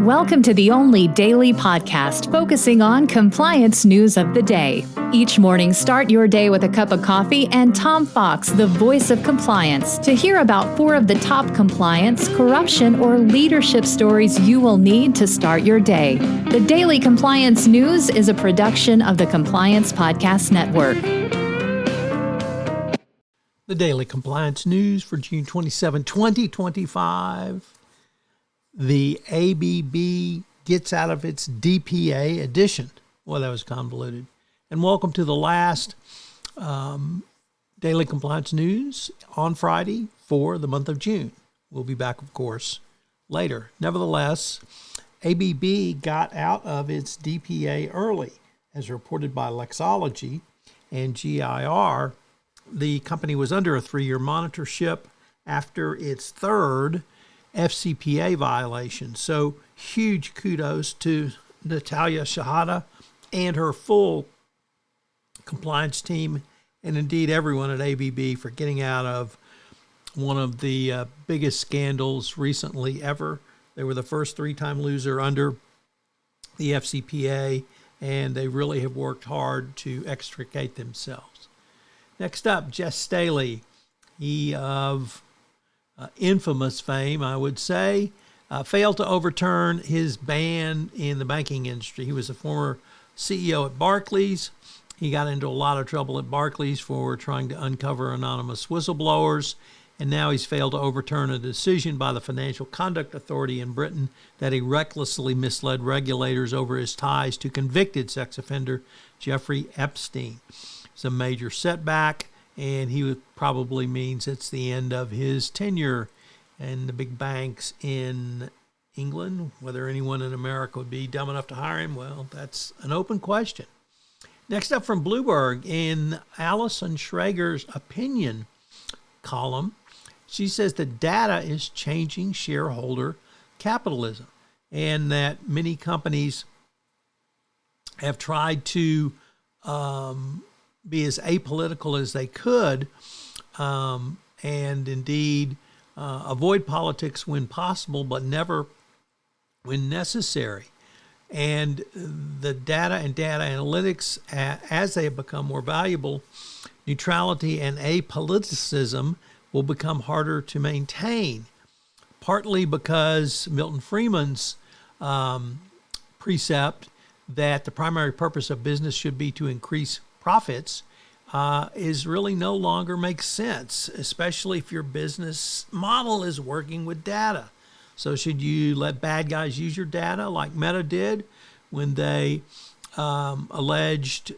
Welcome to the only daily podcast focusing on compliance news of the day. Each morning, start your day with a cup of coffee and Tom Fox, the voice of compliance, to hear about 4 of the top compliance, corruption, or leadership stories you will need to start your day. The Daily Compliance News is a production of the Compliance Podcast Network. The Daily Compliance News for June 27, 2025. The ABB gets out of its DPA edition. Well, that was convoluted. And welcome to the last Daily Compliance News on Friday for the month of June. We'll be back, of course, later. Nevertheless, ABB got out of its DPA early, as reported by Lexology and GIR. The company was under a 3-year monitorship after its third FCPA violation. So huge kudos to Natalia Shahada and her full compliance team, and indeed everyone at ABB for getting out of one of the biggest scandals recently ever. They were the first 3-time loser under the FCPA, and they really have worked hard to extricate themselves. Next up, Staley. He of infamous fame, I would say, failed to overturn his ban in the banking industry. He was a former CEO at Barclays. He got into a lot of trouble at Barclays for trying to uncover anonymous whistleblowers, and now he's failed to overturn a decision by the Financial Conduct Authority in Britain that he recklessly misled regulators over his ties to convicted sex offender Jeffrey Epstein. It's a major setback, and he probably means it's the end of his tenure in the big banks in England. Whether anyone in America would be dumb enough to hire him, well, that's an open question. Next up from Bloomberg, in Alison Schrager's opinion column, she says that data is changing shareholder capitalism, and that many companies have tried to be as apolitical as they could, and indeed avoid politics when possible, but never when necessary. And the data and data analytics, as they have become more valuable, neutrality and apoliticism will become harder to maintain, partly because Milton Friedman's precept that the primary purpose of business should be to increase profits is really no longer makes sense, especially if your business model is working with data. So should you let bad guys use your data like Meta did when they alleged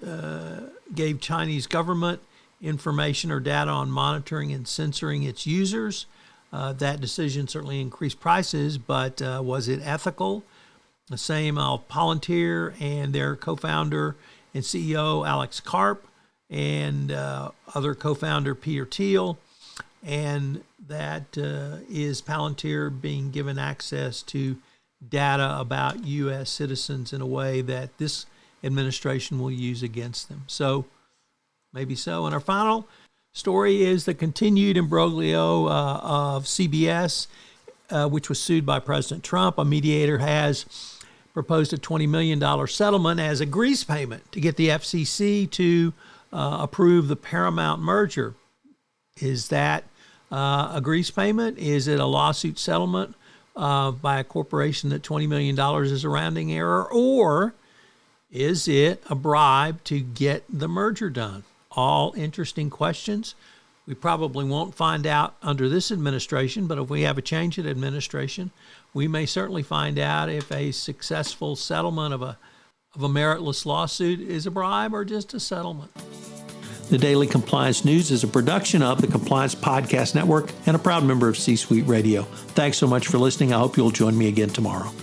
gave Chinese government information or data on monitoring and censoring its users? That decision certainly increased prices, but was it ethical? The same of Palantir and their co-founder and CEO Alex Karp and other co-founder Peter Thiel, and that is Palantir being given access to data about U.S. citizens in a way that this administration will use against them. So maybe so. And our final story is the continued imbroglio of CBS, which was sued by President Trump. A mediator has proposed a $20 million settlement as a grease payment to get the FCC to approve the Paramount merger. Is that a grease payment? Is it a lawsuit settlement by a corporation that $20 million is a rounding error? Or is it a bribe to get the merger done? All interesting questions. We probably won't find out under this administration, but if we have a change in administration, we may certainly find out if a successful settlement of a meritless lawsuit is a bribe or just a settlement. The Daily Compliance News is a production of the Compliance Podcast Network and a proud member of C-Suite Radio. Thanks so much for listening. I hope you'll join me again tomorrow.